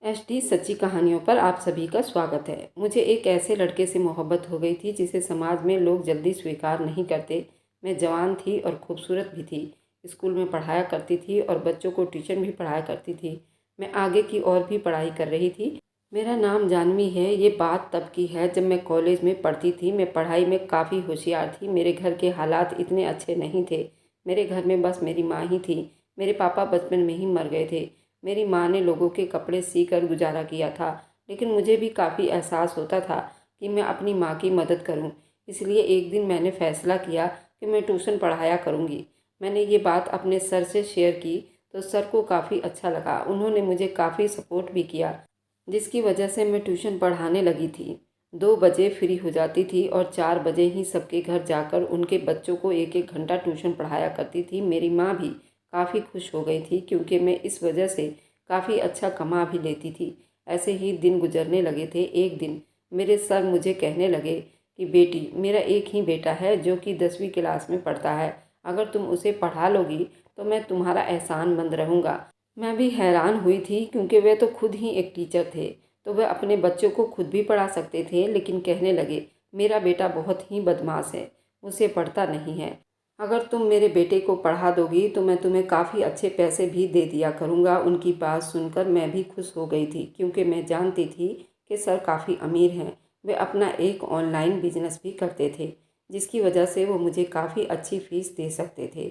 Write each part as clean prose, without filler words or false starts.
ST सच्ची कहानियों पर आप सभी का स्वागत है। मुझे एक ऐसे लड़के से मोहब्बत हो गई थी जिसे समाज में लोग जल्दी स्वीकार नहीं करते। मैं जवान थी और खूबसूरत भी थी। स्कूल में पढ़ाया करती थी और बच्चों को ट्यूशन भी पढ़ाया करती थी। मैं आगे की और भी पढ़ाई कर रही थी। मेरा नाम जानवी है। ये बात तब की है जब मैं कॉलेज में पढ़ती थी। मैं पढ़ाई में काफ़ी होशियार थी। मेरे घर के हालात इतने अच्छे नहीं थे। मेरे घर में बस मेरी माँ ही थी। मेरे पापा बचपन में ही मर गए थे। मेरी माँ ने लोगों के कपड़े सी कर गुजारा किया था, लेकिन मुझे भी काफ़ी एहसास होता था कि मैं अपनी माँ की मदद करूं। इसलिए एक दिन मैंने फ़ैसला किया कि मैं ट्यूशन पढ़ाया करूंगी। मैंने ये बात अपने सर से शेयर की तो सर को काफ़ी अच्छा लगा। उन्होंने मुझे काफ़ी सपोर्ट भी किया, जिसकी वजह से मैं ट्यूशन पढ़ाने लगी थी। 2 बजे फ्री हो जाती थी और 4 बजे ही सबके घर जाकर उनके बच्चों को एक एक घंटा ट्यूशन पढ़ाया करती थी। मेरी माँ भी काफ़ी खुश हो गई थी क्योंकि मैं इस वजह से काफ़ी अच्छा कमा भी लेती थी। ऐसे ही दिन गुजरने लगे थे। एक दिन मेरे सर मुझे कहने लगे कि बेटी, मेरा एक ही बेटा है जो कि 10वीं क्लास में पढ़ता है। अगर तुम उसे पढ़ा लोगी तो मैं तुम्हारा एहसानमंद रहूँगा। मैं भी हैरान हुई थी क्योंकि वे तो खुद ही एक टीचर थे, तो वह अपने बच्चों को खुद भी पढ़ा सकते थे। लेकिन कहने लगे, मेरा बेटा बहुत ही बदमाश है, उसे पढ़ता नहीं है। अगर तुम मेरे बेटे को पढ़ा दोगी तो मैं तुम्हें काफ़ी अच्छे पैसे भी दे दिया करूँगा। उनकी बात सुनकर मैं भी खुश हो गई थी क्योंकि मैं जानती थी कि सर काफ़ी अमीर हैं। वे अपना एक ऑनलाइन बिजनेस भी करते थे, जिसकी वजह से वो मुझे काफ़ी अच्छी फ़ीस दे सकते थे।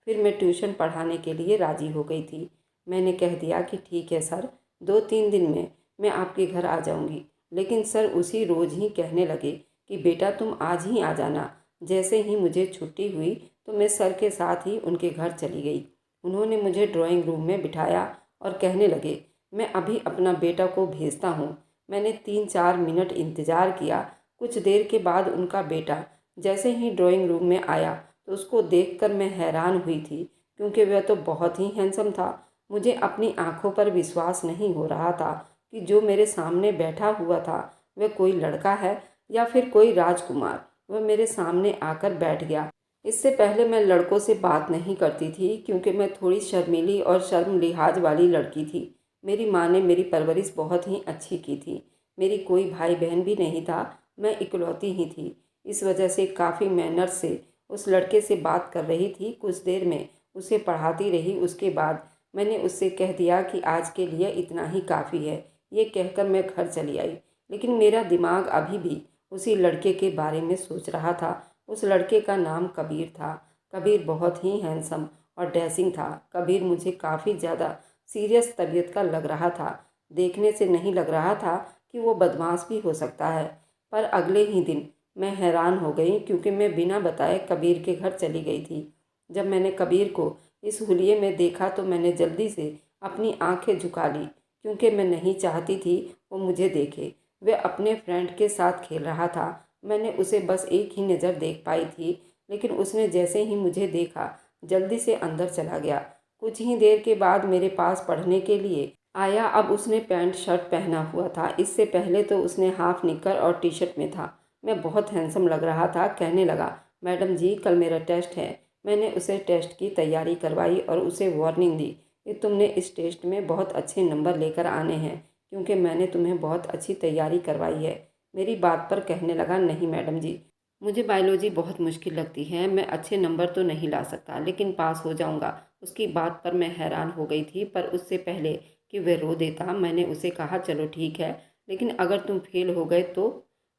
फिर मैं ट्यूशन पढ़ाने के लिए राज़ी हो गई थी। मैंने कह दिया कि ठीक है सर, 2-3 दिन में मैं आपके घर आ जाऊंगी। लेकिन सर उसी रोज़ ही कहने लगे कि बेटा तुम आज ही आ जाना। जैसे ही मुझे छुट्टी हुई तो मैं सर के साथ ही उनके घर चली गई। उन्होंने मुझे ड्राइंग रूम में बिठाया और कहने लगे, मैं अभी अपना बेटा को भेजता हूँ। मैंने 3-4 मिनट इंतज़ार किया। कुछ देर के बाद उनका बेटा जैसे ही ड्राइंग रूम में आया तो उसको देखकर मैं हैरान हुई थी क्योंकि वह तो बहुत ही हैंडसम था। मुझे अपनी आंखों पर विश्वास नहीं हो रहा था कि जो मेरे सामने बैठा हुआ था वह कोई लड़का है या फिर कोई राजकुमार। वह मेरे सामने आकर बैठ गया। इससे पहले मैं लड़कों से बात नहीं करती थी क्योंकि मैं थोड़ी शर्मीली और शर्म लिहाज वाली लड़की थी। मेरी माँ ने मेरी परवरिश बहुत ही अच्छी की थी। मेरी कोई भाई बहन भी नहीं था, मैं इकलौती ही थी। इस वजह से काफ़ी मेहनत से उस लड़के से बात कर रही थी। कुछ देर में उसे पढ़ाती रही। उसके बाद मैंने उससे कह दिया कि आज के लिए इतना ही काफ़ी है। ये कहकर मैं घर चली आई, लेकिन मेरा दिमाग अभी भी उसी लड़के के बारे में सोच रहा था। उस लड़के का नाम कबीर था। कबीर बहुत ही हैंडसम और डैशिंग था। कबीर मुझे काफ़ी ज़्यादा सीरियस तबीयत का लग रहा था। देखने से नहीं लग रहा था कि वो बदमाश भी हो सकता है। पर अगले ही दिन मैं हैरान हो गई क्योंकि मैं बिना बताए कबीर के घर चली गई थी। जब मैंने कबीर को इस हुलिये में देखा तो मैंने जल्दी से अपनी आंखें झुका ली क्योंकि मैं नहीं चाहती थी वो मुझे देखे। वह अपने फ्रेंड के साथ खेल रहा था। मैंने उसे बस एक ही नज़र देख पाई थी, लेकिन उसने जैसे ही मुझे देखा जल्दी से अंदर चला गया। कुछ ही देर के बाद मेरे पास पढ़ने के लिए आया। अब उसने पैंट शर्ट पहना हुआ था। इससे पहले तो उसने हाफ निकर और टी शर्ट में था। मैं बहुत हैंडसम लग रहा था। कहने लगा, मैडम जी कल मेरा टेस्ट है। मैंने उसे टेस्ट की तैयारी करवाई और उसे वार्निंग दी कि तुमने इस टेस्ट में बहुत अच्छे नंबर लेकर आने हैं क्योंकि मैंने तुम्हें बहुत अच्छी तैयारी करवाई है। मेरी बात पर कहने लगा, नहीं मैडम जी, मुझे बायोलॉजी बहुत मुश्किल लगती है। मैं अच्छे नंबर तो नहीं ला सकता, लेकिन पास हो जाऊंगा। उसकी बात पर मैं हैरान हो गई थी। पर उससे पहले कि वह रो देता मैंने उसे कहा, चलो ठीक है, लेकिन अगर तुम फेल हो गए तो।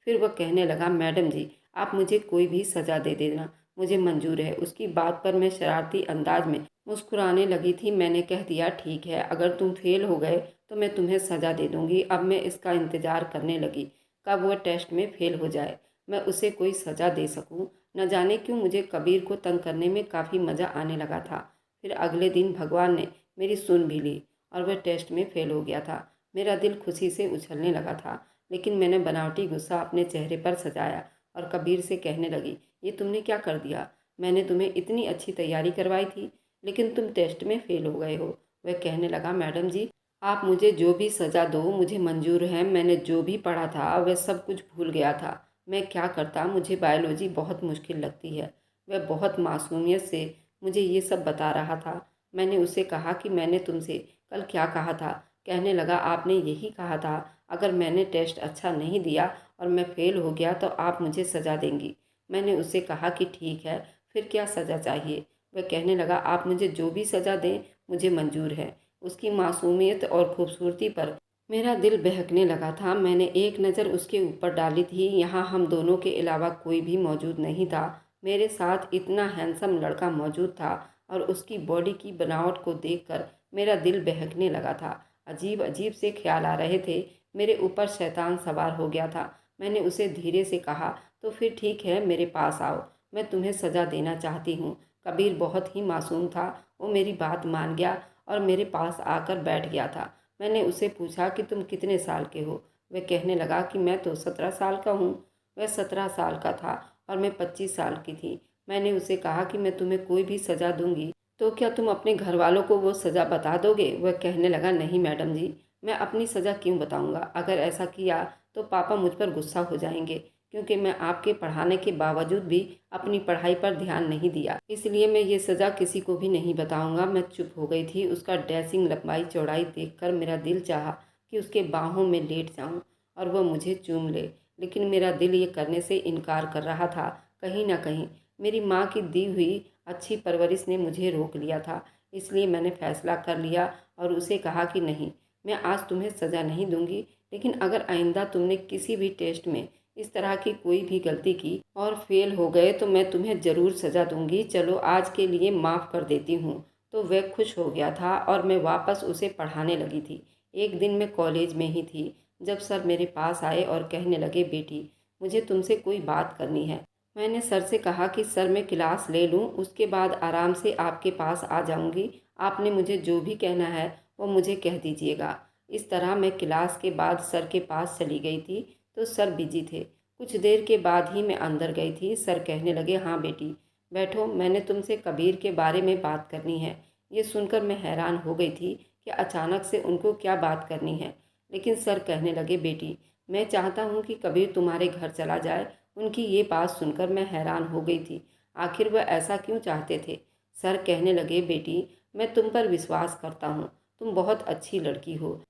फिर वह कहने लगा, मैडम जी आप मुझे कोई भी सज़ा दे देना, मुझे मंजूर है। उसकी बात पर मैं शरारती अंदाज में मुस्कुराने लगी थी। मैंने कह दिया, ठीक है, अगर तुम फेल हो गए तो मैं तुम्हें सज़ा दे दूंगी। अब मैं इसका इंतज़ार करने लगी कब वह टेस्ट में फेल हो जाए, मैं उसे कोई सज़ा दे सकूं। न जाने क्यों मुझे कबीर को तंग करने में काफ़ी मज़ा आने लगा था। फिर अगले दिन भगवान ने मेरी सुन भी ली और वह टेस्ट में फेल हो गया था। मेरा दिल खुशी से उछलने लगा था, लेकिन मैंने बनावटी गुस्सा अपने चेहरे पर सजाया और कबीर से कहने लगी, ये तुमने क्या कर दिया? मैंने तुम्हें इतनी अच्छी तैयारी करवाई थी, लेकिन तुम टेस्ट में फेल हो गए हो। वह कहने लगा, मैडम जी आप मुझे जो भी सज़ा दो मुझे मंजूर है। मैंने जो भी पढ़ा था वह सब कुछ भूल गया था। मैं क्या करता, मुझे बायोलॉजी बहुत मुश्किल लगती है। वह बहुत मासूमियत से मुझे ये सब बता रहा था। मैंने उसे कहा कि मैंने तुमसे कल क्या कहा था। कहने लगा, आपने यही कहा था अगर मैंने टेस्ट अच्छा नहीं दिया और मैं फ़ेल हो गया तो आप मुझे सज़ा देंगी। मैंने उससे कहा कि ठीक है, फिर क्या सज़ा चाहिए? वह कहने लगा, आप मुझे जो भी सज़ा दें मुझे मंजूर है। उसकी मासूमियत और खूबसूरती पर मेरा दिल बहकने लगा था। मैंने एक नज़र उसके ऊपर डाली थी, यहाँ हम दोनों के अलावा कोई भी मौजूद नहीं था। मेरे साथ इतना हैंडसम लड़का मौजूद था और उसकी बॉडी की बनावट को देखकर मेरा दिल बहकने लगा था। अजीब अजीब से ख्याल आ रहे थे। मेरे ऊपर शैतान सवार हो गया था। मैंने उसे धीरे से कहा, तो फिर ठीक है, मेरे पास आओ, मैं तुम्हें सज़ा देना चाहती हूँ। कबीर बहुत ही मासूम था। वो मेरी बात मान गया और मेरे पास आकर बैठ गया था। मैंने उसे पूछा कि तुम कितने साल के हो? वह कहने लगा कि मैं तो 17 साल का हूँ। वह 17 साल का था और मैं 25 साल की थी। मैंने उसे कहा कि मैं तुम्हें कोई भी सज़ा दूंगी तो क्या तुम अपने घर वालों को वो सज़ा बता दोगे? वह कहने लगा, नहीं मैडम जी, मैं अपनी सज़ा क्यों बताऊंगा? अगर ऐसा किया तो पापा मुझ पर गुस्सा हो जाएंगे, क्योंकि मैं आपके पढ़ाने के बावजूद भी अपनी पढ़ाई पर ध्यान नहीं दिया। इसलिए मैं ये सज़ा किसी को भी नहीं बताऊंगा। मैं चुप हो गई थी। उसका ड्रेसिंग लंबाई चौड़ाई देखकर मेरा दिल चाहा कि उसके बाहों में लेट जाऊं और वह मुझे चूम ले, लेकिन मेरा दिल ये करने से इनकार कर रहा था। कहीं ना कहीं मेरी माँ की दी हुई अच्छी परवरिश ने मुझे रोक लिया था। इसलिए मैंने फैसला कर लिया और उसे कहा कि नहीं, मैं आज तुम्हें सज़ा नहीं दूंगी, लेकिन अगर आइंदा तुमने किसी भी टेस्ट में इस तरह की कोई भी गलती की और फेल हो गए तो मैं तुम्हें ज़रूर सज़ा दूंगी। चलो आज के लिए माफ़ कर देती हूँ। तो वह खुश हो गया था और मैं वापस उसे पढ़ाने लगी थी। एक दिन मैं कॉलेज में ही थी जब सर मेरे पास आए और कहने लगे, बेटी, मुझे तुमसे कोई बात करनी है। मैंने सर से कहा कि सर मैं क्लास ले लूं, उसके बाद आराम से आपके पास आ जाऊंगी। आपने मुझे जो भी कहना है वो मुझे कह दीजिएगा। इस तरह मैं क्लास के बाद सर के पास चली गई थी तो सर बिजी थे। कुछ देर के बाद ही मैं अंदर गई थी। सर कहने लगे, हाँ बेटी, बैठो, मैंने तुमसे कबीर के बारे में बात करनी है। ये सुनकर मैं हैरान हो गई थी कि अचानक से उनको क्या बात करनी है। लेकिन सर कहने लगे, बेटी, मैं चाहता हूँ कि कबीर तुम्हारे घर चला जाए। उनकी ये बात सुनकर मैं हैरान हो गई थी। आखिर वह ऐसा क्यों चाहते थे? सर कहने लगे, बेटी, मैं तुम पर विश्वास करता हूँ, तुम बहुत अच्छी लड़की हो,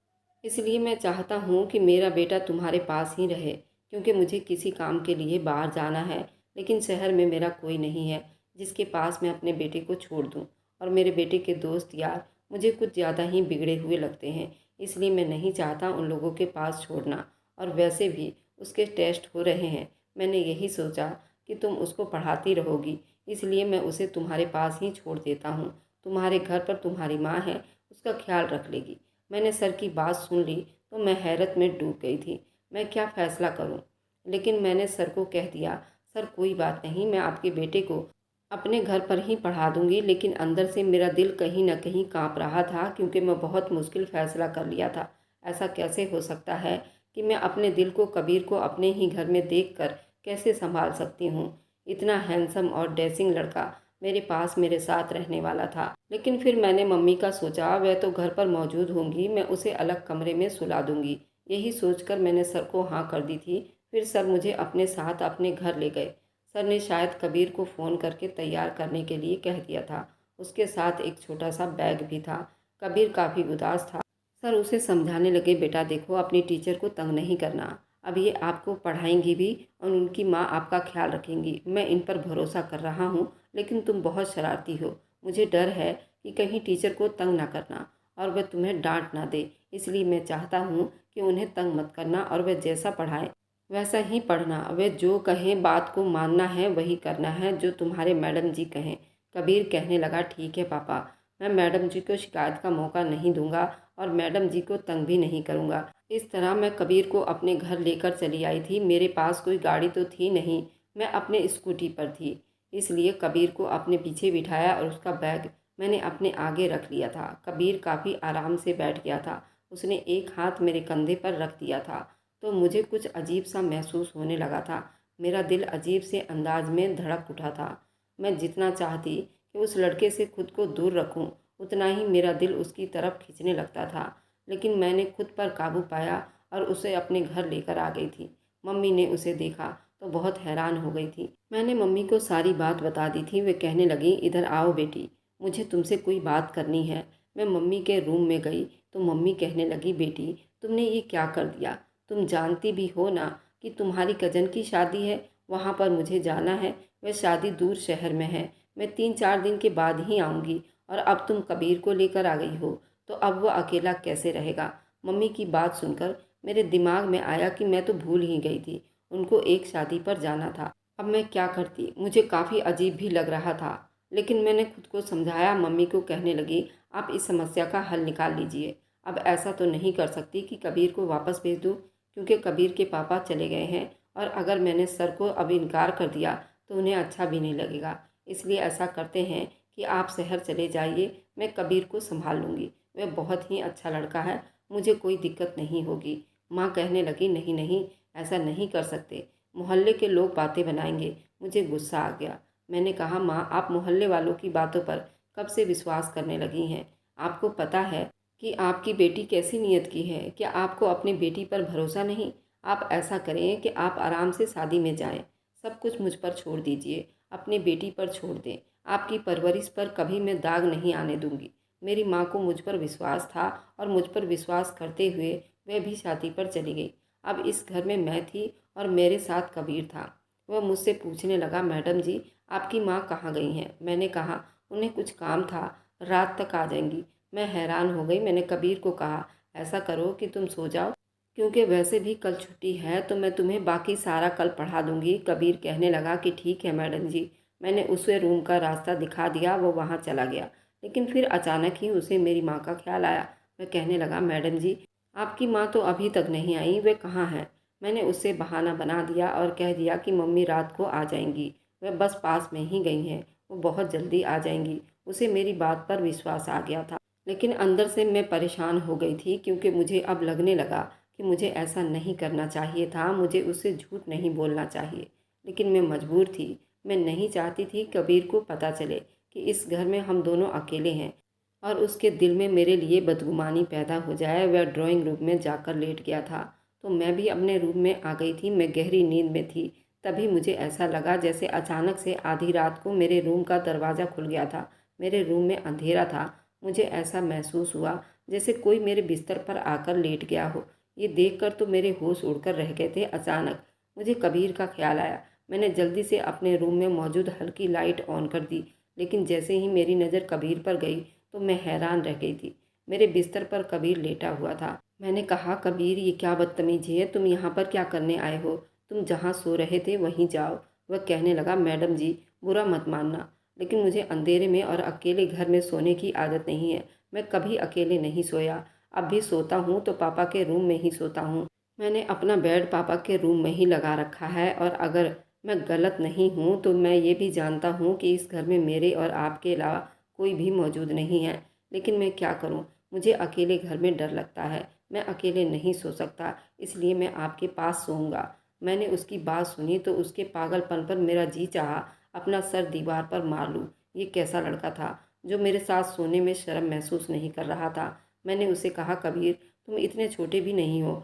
इसलिए मैं चाहता हूँ कि मेरा बेटा तुम्हारे पास ही रहे, क्योंकि मुझे किसी काम के लिए बाहर जाना है, लेकिन शहर में मेरा कोई नहीं है जिसके पास मैं अपने बेटे को छोड़ दूँ। और मेरे बेटे के दोस्त यार मुझे कुछ ज़्यादा ही बिगड़े हुए लगते हैं, इसलिए मैं नहीं चाहता उन लोगों के पास छोड़ना। और वैसे भी उसके टेस्ट हो रहे हैं, मैंने यही सोचा कि तुम उसको पढ़ाती रहोगी, इसलिए मैं उसे तुम्हारे पास ही छोड़ देता हूँ। तुम्हारे घर पर तुम्हारी माँ है, उसका ख्याल रख लेगी। मैंने सर की बात सुन ली तो मैं हैरत में डूब गई थी। मैं क्या फ़ैसला करूं? लेकिन मैंने सर को कह दिया, सर कोई बात नहीं, मैं आपके बेटे को अपने घर पर ही पढ़ा दूंगी। लेकिन अंदर से मेरा दिल कहीं ना कहीं कांप रहा था, क्योंकि मैं बहुत मुश्किल फ़ैसला कर लिया था। ऐसा कैसे हो सकता है कि मैं अपने दिल को कबीर को अपने ही घर में देख कर कैसे संभाल सकती हूँ? इतना हैंडसम और डैशिंग लड़का मेरे पास मेरे साथ रहने वाला था। लेकिन फिर मैंने मम्मी का सोचा, वह तो घर पर मौजूद होंगी, मैं उसे अलग कमरे में सुला दूंगी। यही सोचकर मैंने सर को हाँ कर दी थी। फिर सर मुझे अपने साथ अपने घर ले गए। सर ने शायद कबीर को फ़ोन करके तैयार करने के लिए कह दिया था। उसके साथ एक छोटा सा बैग भी था। कबीर काफ़ी उदास था। सर उसे समझाने लगे, बेटा देखो, अपनी टीचर को तंग नहीं करना। अब ये आपको पढ़ाएंगी भी और उनकी माँ आपका ख्याल रखेंगी। मैं इन पर भरोसा कर रहा हूँ, लेकिन तुम बहुत शरारती हो। मुझे डर है कि कहीं टीचर को तंग ना करना और वह तुम्हें डांट ना दे, इसलिए मैं चाहता हूँ कि उन्हें तंग मत करना और वह जैसा पढ़ाएं वैसा ही पढ़ना। वे जो कहें बात को मानना है, वही करना है जो तुम्हारे मैडम जी कहें। कबीर कहने लगा, ठीक है पापा, मैं मैडम जी को शिकायत का मौका नहीं दूंगा और मैडम जी को तंग भी नहीं करूंगा। इस तरह मैं कबीर को अपने घर लेकर चली आई थी। मेरे पास कोई गाड़ी तो थी नहीं, मैं अपने स्कूटी पर थी, इसलिए कबीर को अपने पीछे बिठाया और उसका बैग मैंने अपने आगे रख लिया था। कबीर काफ़ी आराम से बैठ गया था। उसने एक हाथ मेरे कंधे पर रख दिया था तो मुझे कुछ अजीब सा महसूस होने लगा था। मेरा दिल अजीब से अंदाज में धड़क उठा था। मैं जितना चाहती कि उस लड़के से खुद को दूर रखूं, उतना ही मेरा दिल उसकी तरफ खींचने लगता था। लेकिन मैंने खुद पर काबू पाया और उसे अपने घर लेकर आ गई थी। मम्मी ने उसे देखा तो बहुत हैरान हो गई थी। मैंने मम्मी को सारी बात बता दी थी। वे कहने लगी, इधर आओ बेटी, मुझे तुमसे कोई बात करनी है। मैं मम्मी के रूम में गई। तो मम्मी कहने लगी, बेटी तुमने ये क्या कर दिया? तुम जानती भी हो ना कि तुम्हारी कज़न की शादी है, वहाँ पर मुझे जाना है। वह शादी दूर शहर में है, मैं 3-4 दिन के बाद ही आऊँगी। और अब तुम कबीर को लेकर आ गई हो, तो अब वह अकेला कैसे रहेगा? मम्मी की बात सुनकर मेरे दिमाग में आया कि मैं तो भूल ही गई थी, उनको एक शादी पर जाना था। अब मैं क्या करती? मुझे काफ़ी अजीब भी लग रहा था, लेकिन मैंने खुद को समझाया। मम्मी को कहने लगी, आप इस समस्या का हल निकाल लीजिए। अब ऐसा तो नहीं कर सकती कि कबीर को वापस भेज दूँ, क्योंकि कबीर के पापा चले गए हैं और अगर मैंने सर को अब इनकार कर दिया तो उन्हें अच्छा भी नहीं लगेगा। इसलिए ऐसा करते हैं कि आप शहर चले जाइए, मैं कबीर को संभाल लूँगी। वह बहुत ही अच्छा लड़का है, मुझे कोई दिक्कत नहीं होगी। माँ कहने लगी, नहीं नहीं, ऐसा नहीं कर सकते, मोहल्ले के लोग बातें बनाएंगे। मुझे गुस्सा आ गया। मैंने कहा, माँ आप मोहल्ले वालों की बातों पर कब से विश्वास करने लगी हैं? आपको पता है कि आपकी बेटी कैसी नीयत की है? क्या आपको अपनी बेटी पर भरोसा नहीं? आप ऐसा करें कि आप आराम से शादी में जाएं, सब कुछ मुझ पर छोड़ दीजिए, अपनी बेटी पर छोड़ दें। आपकी परवरिश पर कभी मैं दाग नहीं आने दूंगी। मेरी माँ को मुझ पर विश्वास था और मुझ पर विश्वास करते हुए वह भी शादी पर चली गई। अब इस घर में मैं थी और मेरे साथ कबीर था। वह मुझसे पूछने लगा, मैडम जी आपकी माँ कहाँ गई हैं? मैंने कहा, उन्हें कुछ काम था, रात तक आ जाएंगी। मैं हैरान हो गई। मैंने कबीर को कहा, ऐसा करो कि तुम सो जाओ, क्योंकि वैसे भी कल छुट्टी है, तो मैं तुम्हें बाकी सारा कल पढ़ा दूंगी। कबीर कहने लगा कि ठीक है मैडम जी। मैंने उसे रूम का रास्ता दिखा दिया, वो वहाँ चला गया। लेकिन फिर अचानक ही उसे मेरी माँ का ख्याल आया। वह कहने लगा, मैडम जी आपकी माँ तो अभी तक नहीं आई, वे कहाँ हैं? मैंने उससे बहाना बना दिया और कह दिया कि मम्मी रात को आ जाएंगी, वह बस पास में ही गई हैं, वो बहुत जल्दी आ जाएंगी। उसे मेरी बात पर विश्वास आ गया था, लेकिन अंदर से मैं परेशान हो गई थी, क्योंकि मुझे अब लगने लगा कि मुझे ऐसा नहीं करना चाहिए था, मुझे उससे झूठ नहीं बोलना चाहिए। लेकिन मैं मजबूर थी। मैं नहीं चाहती थी कबीर को पता चले कि इस घर में हम दोनों अकेले हैं और उसके दिल में मेरे लिए बदगुमानी पैदा हो जाए। वह ड्राइंग रूम में जाकर लेट गया था, तो मैं भी अपने रूम में आ गई थी। मैं गहरी नींद में थी। तभी मुझे ऐसा लगा जैसे अचानक से आधी रात को मेरे रूम का दरवाज़ा खुल गया था। मेरे रूम में अंधेरा था। मुझे ऐसा महसूस हुआ जैसे कोई मेरे बिस्तर पर आकर लेट गया हो। ये देखकर तो मेरे होश उड़कर रह गए थे। अचानक मुझे कबीर का ख्याल आया। मैंने जल्दी से अपने रूम में मौजूद हल्की लाइट ऑन कर दी, लेकिन जैसे ही मेरी नज़र कबीर पर गई तो मैं हैरान रह गई थी। मेरे बिस्तर पर कबीर लेटा हुआ था। मैंने कहा, कबीर ये क्या बदतमीजी है, तुम यहाँ पर क्या करने आए हो? तुम जहाँ सो रहे थे वहीं जाओ। वह कहने लगा, मैडम जी बुरा मत मानना, लेकिन मुझे अंधेरे में और अकेले घर में सोने की आदत नहीं है। मैं कभी अकेले नहीं सोया। अब भी सोता हूँ तो पापा के रूम में ही सोता हूँ। मैंने अपना बेड पापा के रूम में ही लगा रखा है, और अगर मैं गलत नहीं हूँ तो मैं ये भी जानता हूँ कि इस घर में मेरे और आपके अलावा कोई भी मौजूद नहीं है। लेकिन मैं क्या करूँ, मुझे अकेले घर में डर लगता है। मैं अकेले नहीं सो सकता, इसलिए मैं आपके पास सोऊंगा। मैंने उसकी बात सुनी तो उसके पागलपन पर मेरा जी चाहा अपना सर दीवार पर मार लूँ। ये कैसा लड़का था जो मेरे साथ सोने में शर्म महसूस नहीं कर रहा था। मैंने उसे कहा, कबीर तुम इतने छोटे भी नहीं हो,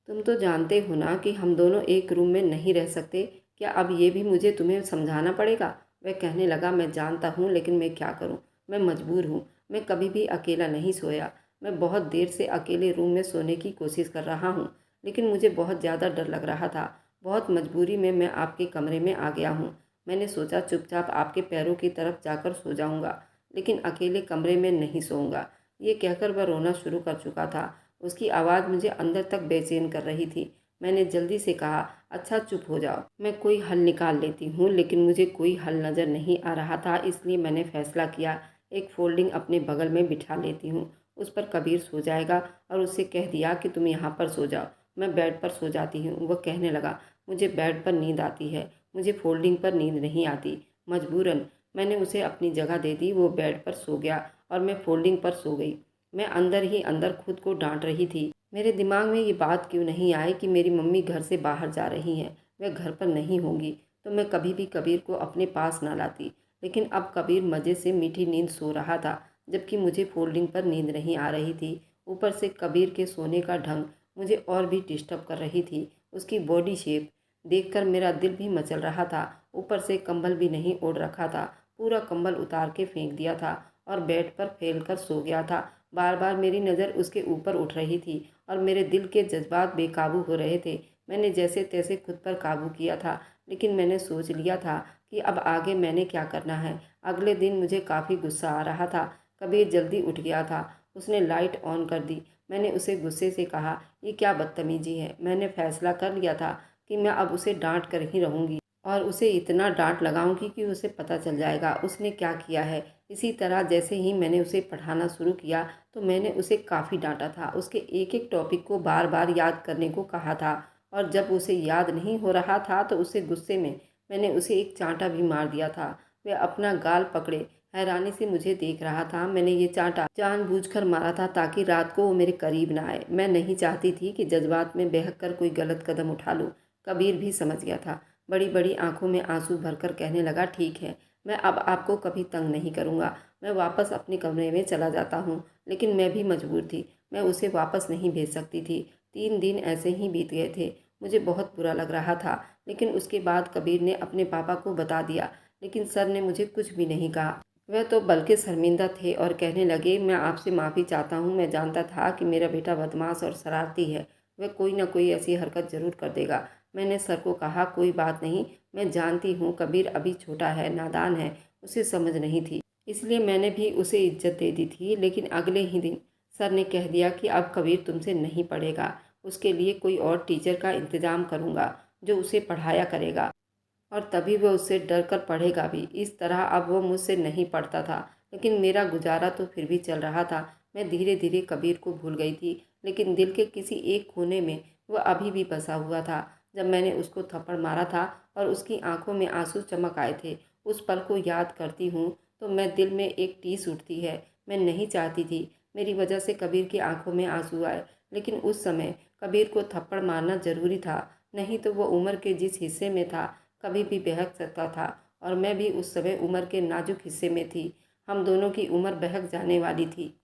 तुम तो जानते हो ना कि हम दोनों एक रूम में नहीं रह सकते। क्या अब ये भी मुझे तुम्हें समझाना पड़ेगा? वह कहने लगा, मैं जानता हूँ, लेकिन मैं क्या करूँ, मैं मजबूर हूँ। मैं कभी भी अकेला नहीं सोया। मैं बहुत देर से अकेले रूम में सोने की कोशिश कर रहा हूँ, लेकिन मुझे बहुत ज़्यादा डर लग रहा था। बहुत मजबूरी में मैं आपके कमरे में आ गया हूँ। मैंने सोचा चुपचाप आपके पैरों की तरफ जाकर सो जाऊँगा, लेकिन अकेले कमरे में नहीं सोऊंगा। ये कहकर वह रोना शुरू कर चुका था। उसकी आवाज़ मुझे अंदर तक बेचैन कर रही थी। मैंने जल्दी से कहा, अच्छा चुप हो जाओ, मैं कोई हल निकाल लेती हूँ। लेकिन मुझे कोई हल नज़र नहीं आ रहा था, इसलिए मैंने फैसला किया एक फोल्डिंग अपने बगल में बिठा लेती हूँ, उस पर कबीर सो जाएगा, और उससे कह दिया कि तुम यहाँ पर सो जाओ। मैं बेड पर सो जाती हूँ। वह कहने लगा, मुझे बेड पर नींद आती है, मुझे फोल्डिंग पर नींद नहीं आती। मजबूरन मैंने उसे अपनी जगह दे दी। वो बेड पर सो गया और मैं फोल्डिंग पर सो गई। मैं अंदर ही अंदर खुद को डांट रही थी। मेरे दिमाग में ये बात क्यों नहीं आई कि मेरी मम्मी घर से बाहर जा रही हैं, वह घर पर नहीं होंगी, तो मैं कभी भी कबीर को अपने पास ना लाती। लेकिन अब कबीर मज़े से मीठी नींद सो रहा था, जबकि मुझे फोल्डिंग पर नींद नहीं आ रही थी। ऊपर से कबीर के सोने का ढंग मुझे और भी डिस्टर्ब कर रही थी। उसकी बॉडी शेप देखकर मेरा दिल भी मचल रहा था। ऊपर से कंबल भी नहीं ओढ़ रखा था, पूरा कंबल उतार के फेंक दिया था और बेड पर फैल कर सो गया था। बार बार मेरी नज़र उसके ऊपर उठ रही थी और मेरे दिल के जज्बात बेकाबू हो रहे थे। मैंने जैसे तैसे खुद पर काबू किया था, लेकिन मैंने सोच लिया था कि अब आगे मैंने क्या करना है। अगले दिन मुझे काफ़ी गुस्सा आ रहा था। कबीर जल्दी उठ गया था। उसने लाइट ऑन कर दी। मैंने उसे गुस्से से कहा, ये क्या बदतमीजी है। मैंने फैसला कर लिया था कि मैं अब उसे डांट कर ही रहूँगी और उसे इतना डांट लगाऊंगी कि उसे पता चल जाएगा उसने क्या किया है। इसी तरह जैसे ही मैंने उसे पढ़ाना शुरू किया तो मैंने उसे काफ़ी डांटा था। उसके एक एक टॉपिक को बार बार याद करने को कहा था और जब उसे याद नहीं हो रहा था तो उसे गुस्से में मैंने उसे एक चांटा भी मार दिया था। वह अपना गाल पकड़े हैरानी से मुझे देख रहा था। मैंने ये चांटा जानबूझकर मारा था ताकि रात को वो मेरे करीब ना आए। मैं नहीं चाहती थी कि जज्बात में बहक कर कोई गलत कदम उठा लूँ। कबीर भी समझ गया था। बड़ी बड़ी आंखों में आंसू भरकर कहने लगा, ठीक है, मैं अब आपको कभी तंग नहीं करूँगा। मैं वापस अपने कमरे में चला जाता हूँ। लेकिन मैं भी मजबूर थी। मैं उसे वापस नहीं भेज सकती थी। 3 दिन ऐसे ही बीत गए थे। मुझे बहुत बुरा लग रहा था। लेकिन उसके बाद कबीर ने अपने पापा को बता दिया। लेकिन सर ने मुझे कुछ भी नहीं कहा। वह तो बल्कि शर्मिंदा थे और कहने लगे, मैं आपसे माफ़ी चाहता हूँ। मैं जानता था कि मेरा बेटा बदमाश और शरारती है। वह कोई ना कोई ऐसी हरकत ज़रूर कर देगा। मैंने सर को कहा, कोई बात नहीं, मैं जानती हूँ कबीर अभी छोटा है, नादान है, उसे समझ नहीं थी, इसलिए मैंने भी उसे इज्जत दे दी थी। लेकिन अगले ही दिन सर ने कह दिया कि अब कबीर तुमसे नहीं पढ़ेगा। उसके लिए कोई और टीचर का इंतज़ाम करूँगा जो उसे पढ़ाया करेगा और तभी वह उससे डर कर पढ़ेगा भी। इस तरह अब वो मुझसे नहीं पढ़ता था। लेकिन मेरा गुजारा तो फिर भी चल रहा था। मैं धीरे धीरे कबीर को भूल गई थी, लेकिन दिल के किसी एक कोने में वह अभी भी बसा हुआ था। जब मैंने उसको थप्पड़ मारा था और उसकी आंखों में आंसू चमक आए थे, उस पल को याद करती हूँ तो मैं दिल में एक टीस उठती है। मैं नहीं चाहती थी मेरी वजह से कबीर की आंखों में आंसू आए, लेकिन उस समय कबीर को थप्पड़ मारना जरूरी था। नहीं तो वह उम्र के जिस हिस्से में था कभी भी बहक सकता था और मैं भी उस समय उम्र के नाजुक हिस्से में थी। हम दोनों की उम्र बहक जाने वाली थी।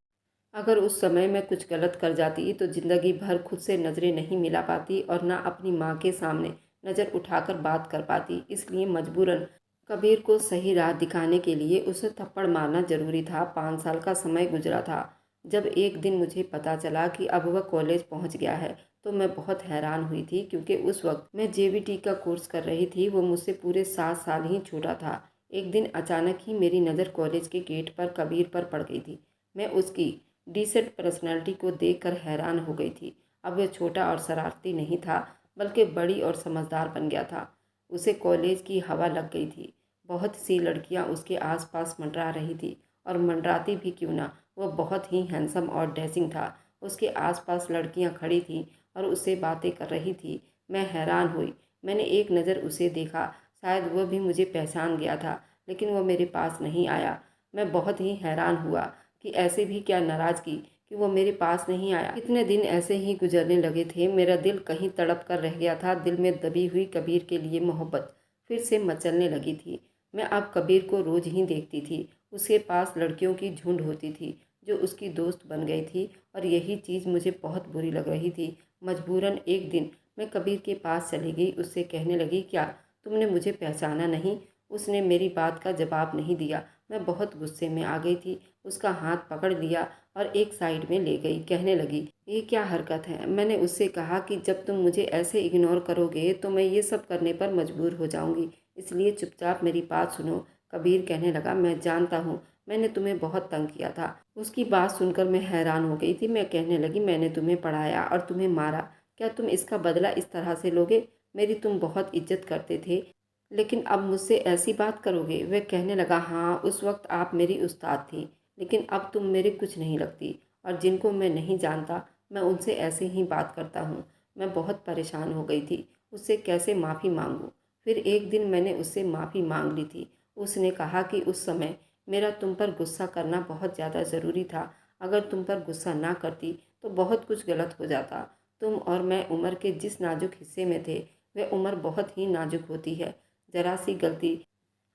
अगर उस समय मैं कुछ गलत कर जाती तो ज़िंदगी भर खुद से नज़रें नहीं मिला पाती और ना अपनी माँ के सामने नज़र उठाकर बात कर पाती। इसलिए मजबूरन कबीर को सही राह दिखाने के लिए उसे थप्पड़ मारना जरूरी था। 5 साल का समय गुजरा था। जब एक दिन मुझे पता चला कि अब वह कॉलेज पहुंच गया है तो मैं बहुत हैरान हुई थी, क्योंकि उस वक्त मैं जेवीटी का कोर्स कर रही थी। वो मुझसे पूरे 7 साल ही छोटा था। एक दिन अचानक ही मेरी नज़र कॉलेज के गेट पर कबीर पर पड़ गई थी। मैं उसकी डिसेंट पर्सनालिटी को देखकर हैरान हो गई थी। अब वह छोटा और शरारती नहीं था, बल्कि बड़ी और समझदार बन गया था। उसे कॉलेज की हवा लग गई थी। बहुत सी लड़कियां उसके आसपास मंडरा रही थी और मंडराती भी क्यों ना, वह बहुत ही हैंडसम और डैशिंग था। उसके आसपास लड़कियां खड़ी थीं और उससे बातें कर रही थी। मैं हैरान हुई। मैंने एक नज़र उसे देखा। शायद वह भी मुझे पहचान गया था, लेकिन वह मेरे पास नहीं आया। मैं बहुत ही हैरान हुआ कि ऐसे भी क्या नाराज़गी कि वो मेरे पास नहीं आया। कितने दिन ऐसे ही गुजरने लगे थे। मेरा दिल कहीं तड़प कर रह गया था। दिल में दबी हुई कबीर के लिए मोहब्बत फिर से मचलने लगी थी। मैं अब कबीर को रोज़ ही देखती थी। उसके पास लड़कियों की झुंड होती थी जो उसकी दोस्त बन गई थी और यही चीज़ मुझे बहुत बुरी लग रही थी। मजबूरन एक दिन मैं कबीर के पास चली गई। उससे कहने लगी, क्या तुमने मुझे पहचाना नहीं? उसने मेरी बात का जवाब नहीं दिया। मैं बहुत गुस्से में आ गई थी। उसका हाथ पकड़ लिया और एक साइड में ले गई। कहने लगी, ये क्या हरकत है? मैंने उससे कहा कि जब तुम मुझे ऐसे इग्नोर करोगे तो मैं ये सब करने पर मजबूर हो जाऊंगी, इसलिए चुपचाप मेरी बात सुनो। कबीर कहने लगा, मैं जानता हूँ मैंने तुम्हें बहुत तंग किया था। उसकी बात सुनकर मैं हैरान हो गई थी। मैं कहने लगी, मैंने तुम्हें पढ़ाया और तुम्हें मारा, क्या तुम इसका बदला इस तरह से लोगे? मेरी तुम बहुत इज्जत करते थे, लेकिन अब मुझसे ऐसी बात करोगे? वह कहने लगा, हाँ, उस वक्त आप मेरी उस्ताद थी, लेकिन अब तुम मेरे कुछ नहीं लगती और जिनको मैं नहीं जानता मैं उनसे ऐसे ही बात करता हूँ। मैं बहुत परेशान हो गई थी। उससे कैसे माफ़ी मांगूँ? फिर एक दिन मैंने उससे माफ़ी मांग ली थी। उसने कहा कि उस समय मेरा तुम पर गुस्सा करना बहुत ज़्यादा ज़रूरी था। अगर तुम पर गुस्सा ना करती तो बहुत कुछ गलत हो जाता। तुम और मैं उम्र के जिस नाजुक हिस्से में थे वह उम्र बहुत ही नाजुक होती है। ज़रा सी गलती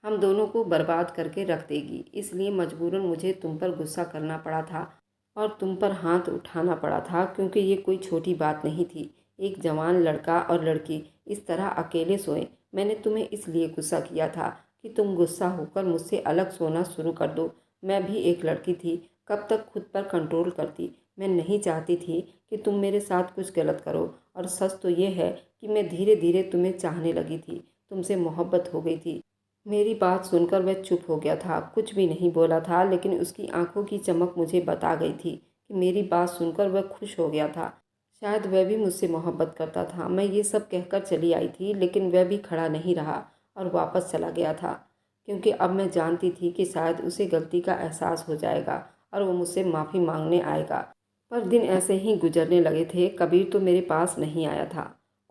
हम दोनों को बर्बाद करके रख देगी। इसलिए मजबूरन मुझे तुम पर गुस्सा करना पड़ा था और तुम पर हाथ उठाना पड़ा था, क्योंकि ये कोई छोटी बात नहीं थी। एक जवान लड़का और लड़की इस तरह अकेले सोए। मैंने तुम्हें इसलिए गुस्सा किया था कि तुम गुस्सा होकर मुझसे अलग सोना शुरू कर दो। मैं भी एक लड़की थी, कब तक खुद पर कंट्रोल करती। मैं नहीं चाहती थी कि तुम मेरे साथ कुछ गलत करो, और सच तो ये है कि मैं धीरे धीरे तुम्हें चाहने लगी थी, तुमसे मोहब्बत हो गई थी। मेरी बात सुनकर वह चुप हो गया था, कुछ भी नहीं बोला था, लेकिन उसकी आंखों की चमक मुझे बता गई थी कि मेरी बात सुनकर वह खुश हो गया था। शायद वह भी मुझसे मोहब्बत करता था। मैं ये सब कहकर चली आई थी, लेकिन वह भी खड़ा नहीं रहा और वापस चला गया था, क्योंकि अब मैं जानती थी कि शायद उसे गलती का एहसास हो जाएगा और वो मुझसे माफ़ी मांगने आएगा। पर दिन ऐसे ही गुजरने लगे थे। कबीर तो मेरे पास नहीं आया था।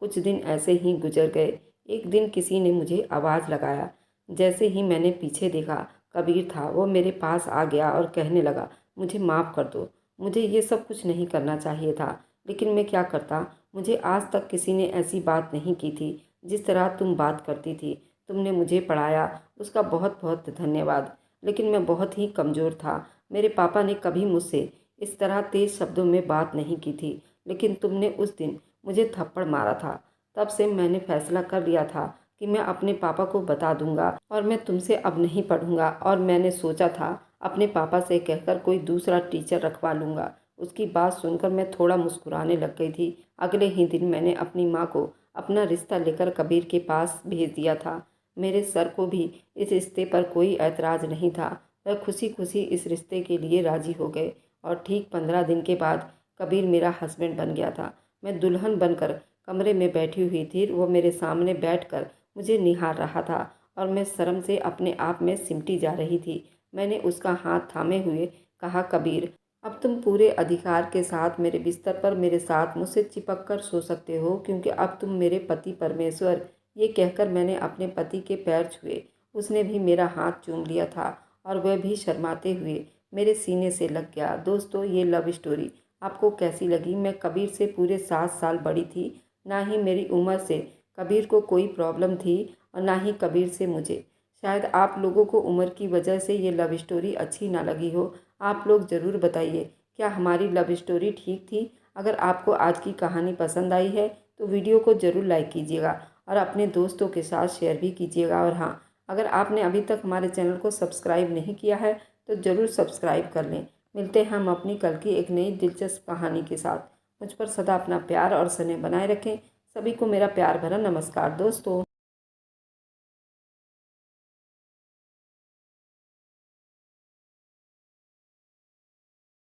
कुछ दिन ऐसे ही गुजर गए। एक दिन किसी ने मुझे आवाज़ लगाया। जैसे ही मैंने पीछे देखा, कबीर था। वो मेरे पास आ गया और कहने लगा, मुझे माफ़ कर दो, मुझे ये सब कुछ नहीं करना चाहिए था, लेकिन मैं क्या करता। मुझे आज तक किसी ने ऐसी बात नहीं की थी जिस तरह तुम बात करती थी। तुमने मुझे पढ़ाया, उसका बहुत बहुत धन्यवाद। लेकिन मैं बहुत ही कमज़ोर था। मेरे पापा ने कभी मुझसे इस तरह तेज़ शब्दों में बात नहीं की थी, लेकिन तुमने उस दिन मुझे थप्पड़ मारा था। तब से मैंने फैसला कर लिया था कि मैं अपने पापा को बता दूंगा और मैं तुमसे अब नहीं पढ़ूंगा। और मैंने सोचा था अपने पापा से कहकर कोई दूसरा टीचर रखवा लूँगा। उसकी बात सुनकर मैं थोड़ा मुस्कुराने लग गई थी। अगले ही दिन मैंने अपनी माँ को अपना रिश्ता लेकर कबीर के पास भेज दिया था। मेरे सर को भी इस रिश्ते पर कोई ऐतराज़ नहीं था। वह खुशी खुशी इस रिश्ते के लिए राज़ी हो गए और ठीक 15 दिन के बाद कबीर मेरा हस्बैंड बन गया था। मैं दुल्हन बनकर कमरे में बैठी हुई थी। वो मेरे सामने बैठकर मुझे निहार रहा था और मैं शर्म से अपने आप में सिमटी जा रही थी। मैंने उसका हाथ थामे हुए कहा, कबीर, अब तुम पूरे अधिकार के साथ मेरे बिस्तर पर मेरे साथ मुझसे चिपक कर सो सकते हो, क्योंकि अब तुम मेरे पति परमेश्वर। ये कहकर मैंने अपने पति के पैर छुए। उसने भी मेरा हाथ चूम लिया था और वह भी शर्माते हुए मेरे सीने से लग गया। दोस्तों, ये लव स्टोरी आपको कैसी लगी? मैं कबीर से पूरे 7 साल बड़ी थी। ना ही मेरी उम्र से कबीर को कोई प्रॉब्लम थी और ना ही कबीर से मुझे। शायद आप लोगों को उम्र की वजह से ये लव स्टोरी अच्छी ना लगी हो। आप लोग ज़रूर बताइए, क्या हमारी लव स्टोरी ठीक थी? अगर आपको आज की कहानी पसंद आई है तो वीडियो को ज़रूर लाइक कीजिएगा और अपने दोस्तों के साथ शेयर भी कीजिएगा। और हाँ, अगर आपने अभी तक हमारे चैनल को सब्सक्राइब नहीं किया है तो ज़रूर सब्सक्राइब कर लें। मिलते हैं हम अपनी कल की एक नई दिलचस्प कहानी के साथ। मुझ पर सदा अपना प्यार और स्नेह बनाए रखें। सभी को मेरा प्यार भरा नमस्कार दोस्तों।